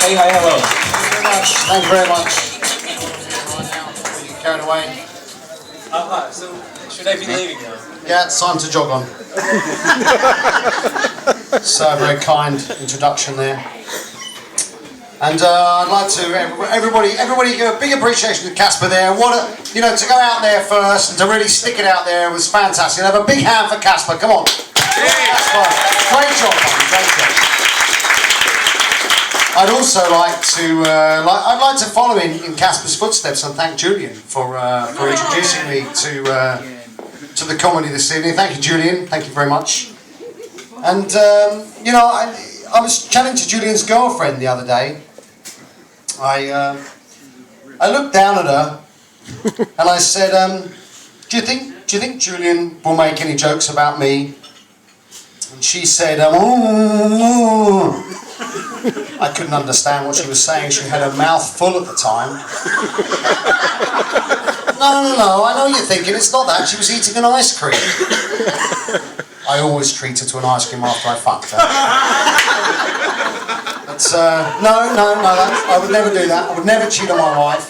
Say hi, hello. Thank you very much. Are you carried away? So should I be leaving now? Yeah, it's time to jog on. So, very kind introduction there. And I'd like to, everybody give a big appreciation to Casper there. What a, to go out there first and to really stick it out there was fantastic. Have a big hand for Casper, come on. Casper, great job, man, great job. I'd also like to, I'd like to follow in Casper's footsteps and thank Julian for introducing me to the comedy this evening. Thank you, Julian. Thank you very much. And I was chatting to Julian's girlfriend the other day. I looked down at her and I said, do you think Julian will make any jokes about me? And she said, I couldn't understand what she was saying. She had her mouth full at the time. No, I know you're thinking it's not that. She was eating an ice cream. I always treat her to an ice cream after I fucked her. But no, I would never do that. I would never cheat on my wife.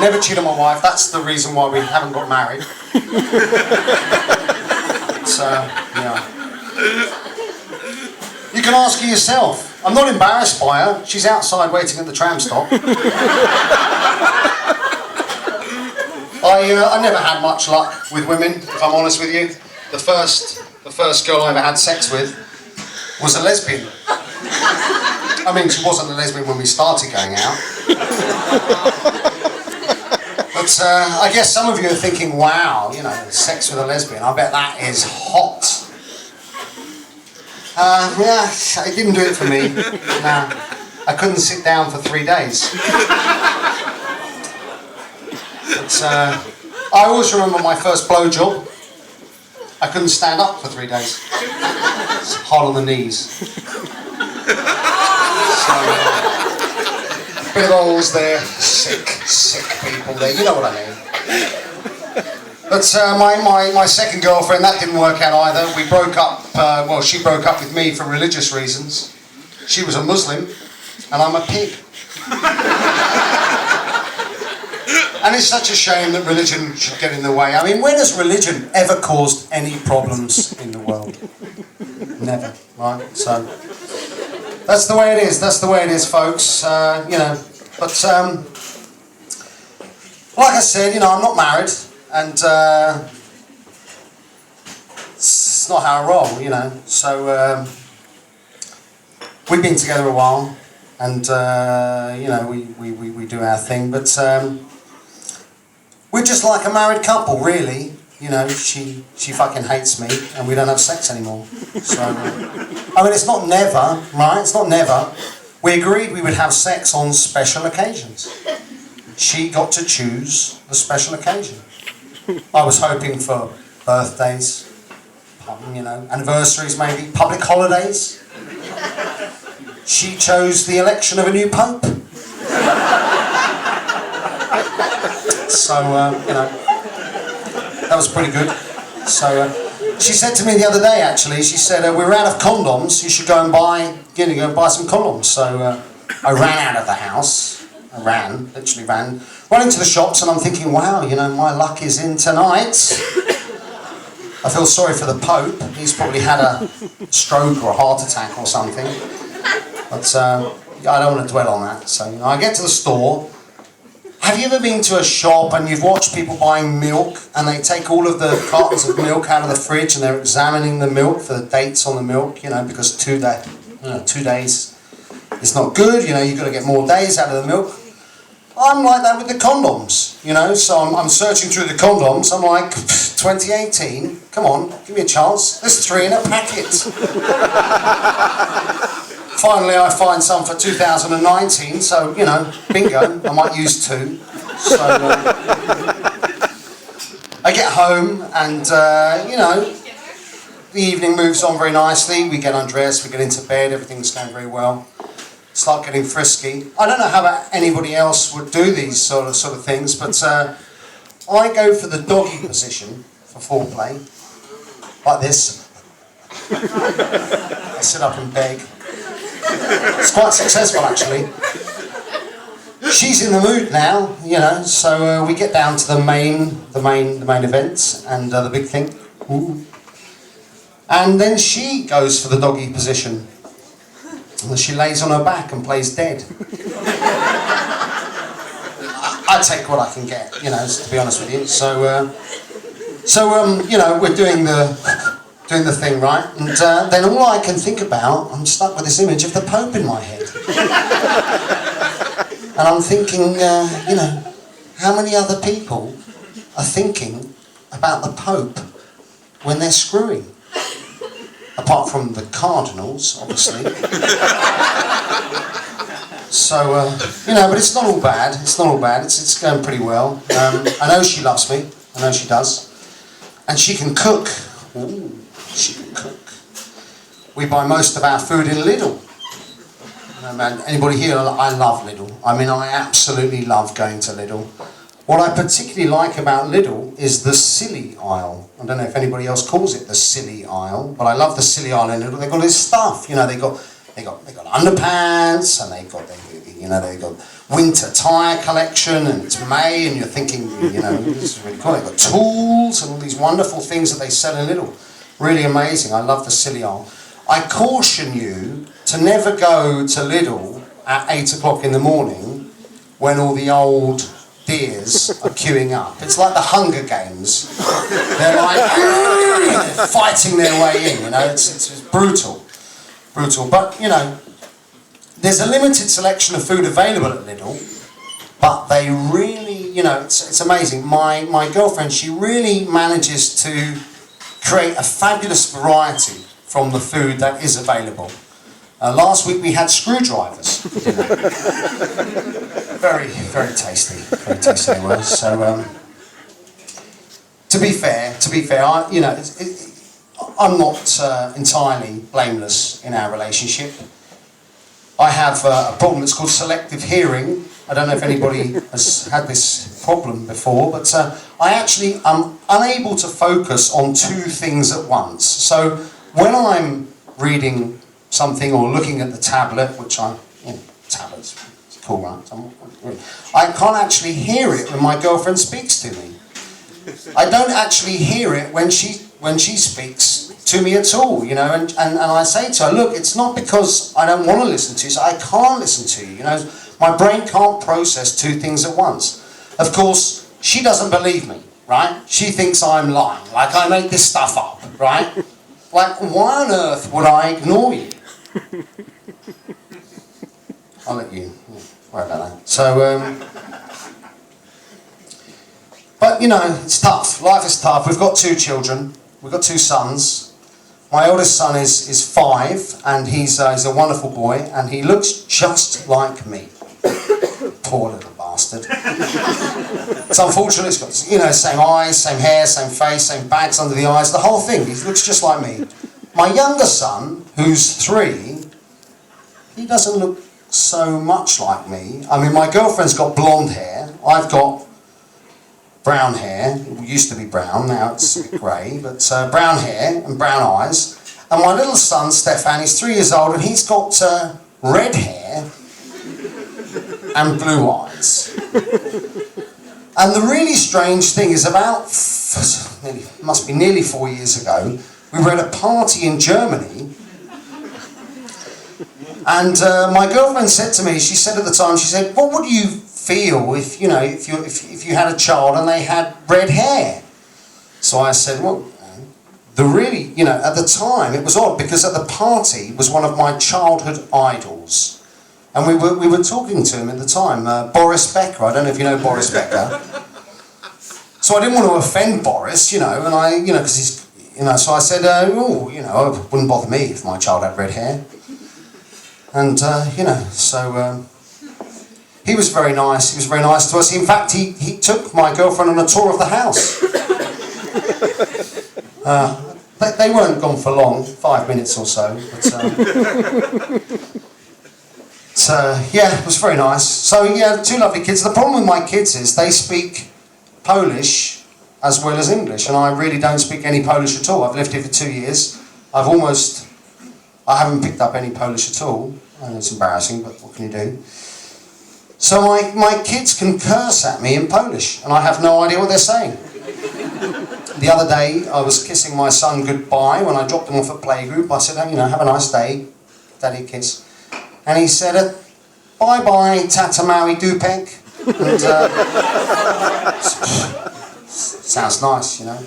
Never cheat on my wife. That's the reason why we haven't got married. Yeah. You can ask her yourself. I'm not embarrassed by her. She's outside waiting at the tram stop. I never had much luck with women, if I'm honest with you. The first girl I ever had sex with was a lesbian. I mean, she wasn't a lesbian when we started going out. But I guess some of you are thinking, wow, sex with a lesbian, I bet that is hot. Yeah, it didn't do it for me. No, I couldn't sit down for 3 days. But I always remember my first blowjob. I couldn't stand up for 3 days. It's hard on the knees. So, bit of holes there. Sick people there. You know what I mean. But my second girlfriend, that didn't work out either. We broke up, she broke up with me for religious reasons. She was a Muslim, and I'm a pig. And it's such a shame that religion should get in the way. I mean, when has religion ever caused any problems in the world? Never, right? So, that's the way it is. That's the way it is, folks. But, like I said, I'm not married. And it's not how I roll, So we've been together a while, and we do our thing. But we're just like a married couple, really. She fucking hates me, and we don't have sex anymore. So I mean, it's not never, right? It's not never. We agreed we would have sex on special occasions. She got to choose the special occasion. I was hoping for birthdays, anniversaries maybe, public holidays. She chose the election of a new pope. So, that was pretty good. So, she said to me the other day, actually, she said, we're out of condoms, you should go and buy some condoms. So, I ran out of the house. Literally ran into the shops, and I'm thinking, wow, my luck is in tonight. I feel sorry for the Pope. He's probably had a stroke or a heart attack or something. But I don't want to dwell on that. So, I get to the store. Have you ever been to a shop and you've watched people buying milk, and they take all of the cartons of milk out of the fridge and they're examining the milk for the dates on the milk, because 2 days is not good, you've got to get more days out of the milk. I'm like that with the condoms, so I'm searching through the condoms. I'm like, 2018, come on, give me a chance. There's 3 in a packet. Finally, I find some for 2019, so, bingo, I might use 2. So, I get home and, the evening moves on very nicely. We get undressed, we get into bed, everything's going very well. Start getting frisky. I don't know how anybody else would do these sort of things, but I go for the doggy position for foreplay, like this. I sit up and beg. It's quite successful, actually. she's in the mood now, you know. So we get down to the main event and the big thing. Ooh. And then she goes for the doggy position. And she lays on her back and plays dead. I take what I can get, you know, to be honest with you. So, you know, we're doing the thing, right? And then all I can think about, I'm stuck with this image of the Pope in my head. And I'm thinking, you know, how many other people are thinking about the Pope when they're screwing? Apart from the cardinals, obviously. So, you know, but it's not all bad. It's not all bad. It's going pretty well. I know she loves me. I know she does. And she can cook. Ooh, she can cook. We buy most of our food in Lidl. You know, man, anybody here? I love Lidl. I mean, I absolutely love going to Lidl. What I particularly like about Lidl is the silly aisle. I don't know if anybody else calls it the silly aisle, but I love the silly aisle in Lidl. They've got this stuff, you know. They got underpants, and they've got winter tyre collection, and it's May, and you're thinking, you know, this is really cool. They've got tools and all these wonderful things that they sell in Lidl. Really amazing. I love the silly aisle. I caution you to never go to Lidl at 8 o'clock in the morning when all the old deers are queuing up. It's like the Hunger Games. They're like fighting their way in, you know. It's brutal. But, you know, there's a limited selection of food available at Lidl, but they really, you know, it's amazing. My girlfriend, she really manages to create a fabulous variety from the food that is available. Last week we had screwdrivers for dinner. Very, very tasty. Very tasty they were. So, to be fair, you know, I'm not entirely blameless in our relationship. I have a problem that's called selective hearing. I don't know if anybody has had this problem before, but I actually am unable to focus on two things at once. So when I'm reading something or looking at the tablet, which tablets, it's cool, right? I can't actually hear it when my girlfriend speaks to me. I don't actually hear it when she speaks to me at all, you know, and I say to her, look, it's not because I don't want to listen to you, so I can't listen to you, you know, my brain can't process two things at once. Of course, she doesn't believe me, right? She thinks I'm lying, like I make this stuff up, right? Like, why on earth would I ignore you? I'll let you worry about that. So, but, you know, it's tough. Life is tough. We've got 2 children. We've got 2 sons. My oldest son is 5, and he's a wonderful boy, and he looks just like me. Poor little bastard. It's unfortunate. He's got, you know, same eyes, same hair, same face, same bags under the eyes, the whole thing. He looks just like me. My younger son, who's 3, he doesn't look so much like me. I mean, my girlfriend's got blonde hair. I've got brown hair. It used to be brown, now it's a bit grey, but brown hair and brown eyes. And my little son, Stefan, he's 3 years old, and he's got red hair and blue eyes. And the really strange thing is must be nearly 4 years ago, we were at a party in Germany, and my girlfriend said to me, she said at the time, she said, what would you feel if, you know, if you had a child and they had red hair? So I said, well, you know, at the time it was odd because at the party was one of my childhood idols, and we were talking to him at the time, Boris Becker. I don't know if you know Boris Becker. So I didn't want to offend Boris, you know, and because he's, you know, so I said, oh, you know, it wouldn't bother me if my child had red hair, and you know, so. He was very nice. He was very nice to us. In fact, he took my girlfriend on a tour of the house. They weren't gone for long, 5 minutes or so. But, yeah, it was very nice. So yeah, 2 lovely kids. The problem with my kids is they speak Polish as well as English, and I really don't speak any Polish at all. I've lived here for 2 years. I haven't picked up any Polish at all. And it's embarrassing, but what can you do? So my kids can curse at me in Polish, and I have no idea what they're saying. The other day, I was kissing my son goodbye when I dropped him off at playgroup. I said, oh, you know, have a nice day, daddy kiss. And he said, bye-bye, tata maui dupek. And, sounds nice, you know.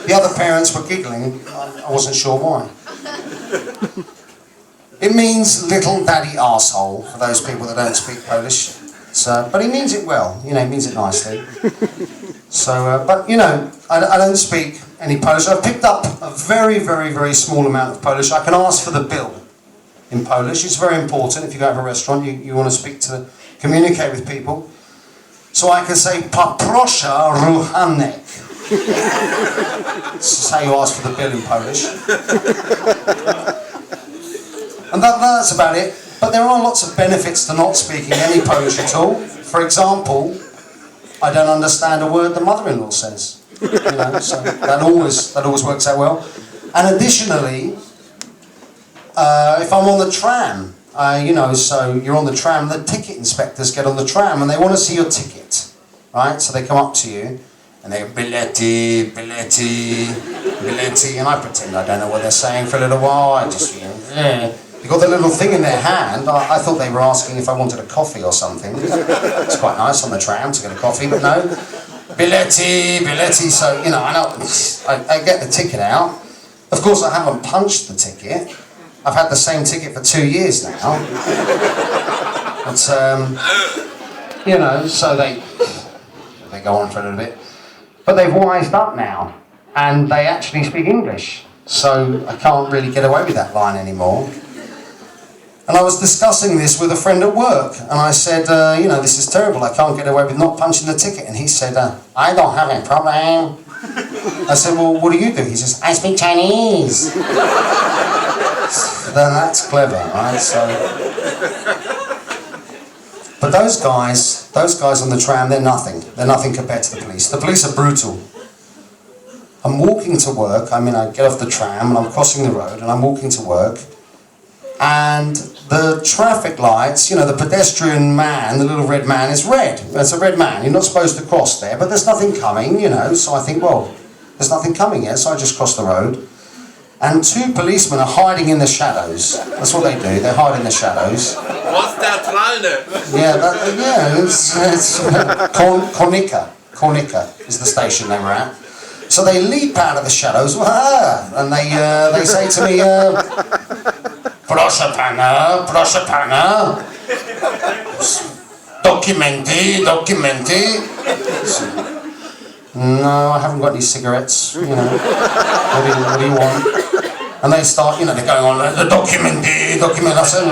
The other parents were giggling. I wasn't sure why. It means little daddy arsehole for those people that don't speak Polish. So, but he means it well, you know, he means it nicely. So, but you know, I don't speak any Polish. I've picked up a very, very, very small amount of Polish. I can ask for the bill in Polish. It's very important if you go to a restaurant, you want to communicate with people. So I can say, poproszę ruchanek. This is how you ask for the bill in Polish. And that's about it. But there are lots of benefits to not speaking any Polish at all. For example, I don't understand a word the mother-in-law says. You know, so that always works out well. And additionally, if I'm on the tram, you know, so you're on the tram, the ticket inspectors get on the tram and they want to see your ticket, right? So they come up to you and they go, bileti, bileti, bileti, and I pretend I don't know what they're saying for a little while. I just, you know, They've got the little thing in their hand. I thought they were asking if I wanted a coffee or something. It's quite nice on the tram to get a coffee, but no. Bileti, bileti. So, you know, I get the ticket out. Of course, I haven't punched the ticket. I've had the same ticket for 2 years now. But, you know, so they go on for a little bit. But they've wised up now, and they actually speak English. So I can't really get away with that line anymore. And I was discussing this with a friend at work, and I said, you know, this is terrible, I can't get away with not punching the ticket. And he said, I don't have any problem. I said, well, what do you do? He says, I speak Chinese. Then that's clever, right? So, but those guys on the tram, they're nothing. They're nothing compared to the police. The police are brutal. I'm walking to work, I get off the tram and I'm crossing the road and I'm walking to work, and the traffic lights, you know, the pedestrian man, the little red man is red. It's a red man, you're not supposed to cross there, but there's nothing coming, you know, so I think, well, there's nothing coming here, so I just cross the road. And 2 policemen are hiding in the shadows. That's what they do, they hide in the shadows. What's that line? Yeah, it's Kornica is the station they were at. So they leap out of the shadows, and they say to me, proszę pana, documenty. No, I haven't got any cigarettes, you know, what do you want? And they start, you know, they're going on, the document, I said,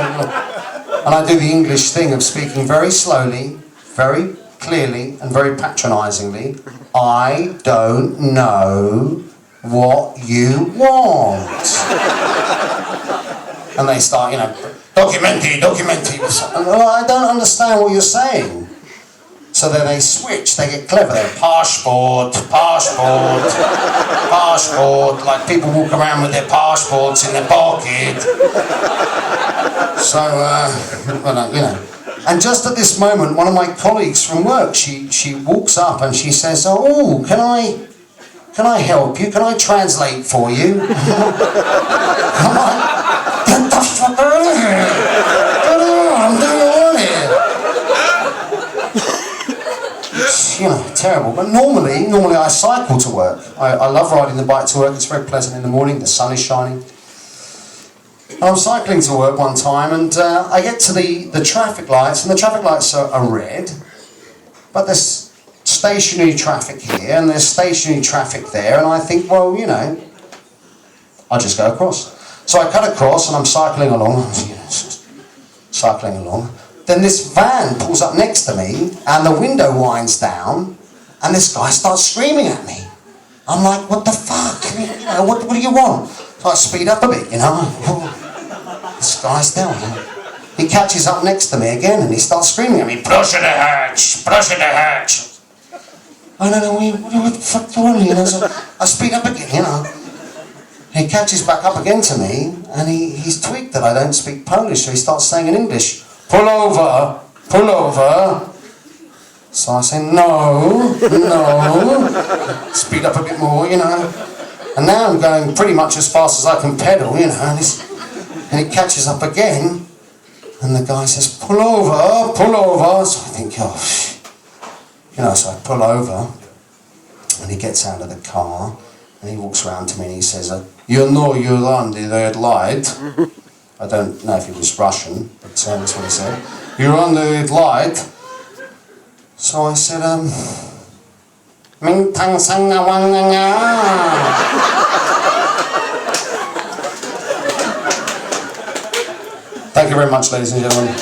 and I do the English thing of speaking very slowly, very clearly and very patronisingly. I don't know what you want. And they start, you know, documenty. I don't understand what you're saying. So then they switch, they get clever. They're passport, like people walk around with their passports in their pocket. So, well, you know. And just at this moment, one of my colleagues from work, she walks up and she says, oh, can I help you? Can I translate for you? I'm like, get the fuck out of here! I'm doing all here. It's, you know, terrible. But normally I cycle to work. I love riding the bike to work. It's very pleasant in the morning. The sun is shining. And I'm cycling to work one time, and I get to the traffic lights, and the traffic lights are red, but there's stationary traffic here, and there's stationary traffic there, and I think, well, you know, I'll just go across. So I cut across, and I'm cycling along. Then this van pulls up next to me, and the window winds down, and this guy starts screaming at me. I'm like, what the fuck? You know, what do you want? So I speed up a bit, you know. This guy's down. He catches up next to me again and he starts screaming at me, proszę dehać. I don't know, what the fuck do you want? You know, so I speed up again, you know. He catches back up again to me and he's tweaked that I don't speak Polish, so he starts saying in English, pull over. pull over. So I say, no. Speed up a bit more, you know. And now I'm going pretty much as fast as I can pedal, you know, and it catches up again. And the guy says, pull over. So I think, oh, you know, so I pull over. And he gets out of the car. And he walks around to me and he says, you know you're on the red light. I don't know if he was Russian, but that's what he said. You're on the red light. So I said, Ming Tang Sang Na Wang Na Nga. Thank you very much, ladies and gentlemen.